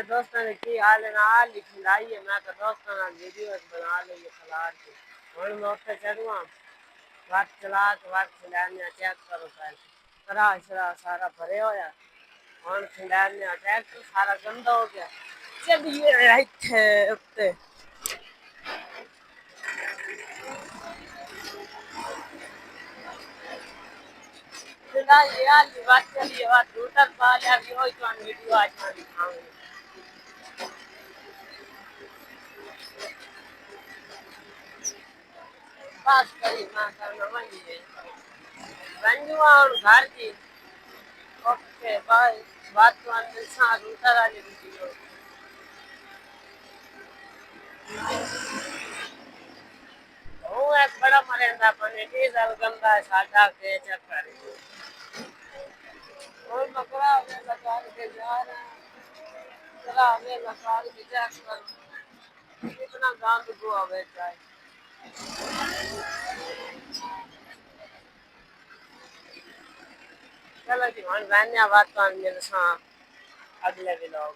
मेरे दोस्तों ने की हाल नाल खिलाई है। मैं तो दोस्तों ने वीडियो बना ली खिलाड़ के हूँ मैं उत्ते चढ़ूँ वक्त चला के वक्त खिलाने चेक करो पहले करा शरा सारा भरे होया हूँ खिलाने ट्रैक्टर सारा गंदा हो गया चलिए इत्थे उत्ते खिलाई आली बात चलिए बात रूटर पा लिया भी हो तो वीडियो आज मैं दिखाऊंगी बात करी मैं करना वही है रंजुआ और घर की ओके बाय बात तो अंदर सा रूटर वाली वीडियो हूँ एक बड़ा मरेंदा पने डीजल गंदा सादा के चक्कर और बकरा में लगा के जा रहे हैं चला हमें लगा के चेक कर कितना गंद हुआ बेचा है चलो जी धन्यवाद तो मिल सा अगले व्लॉग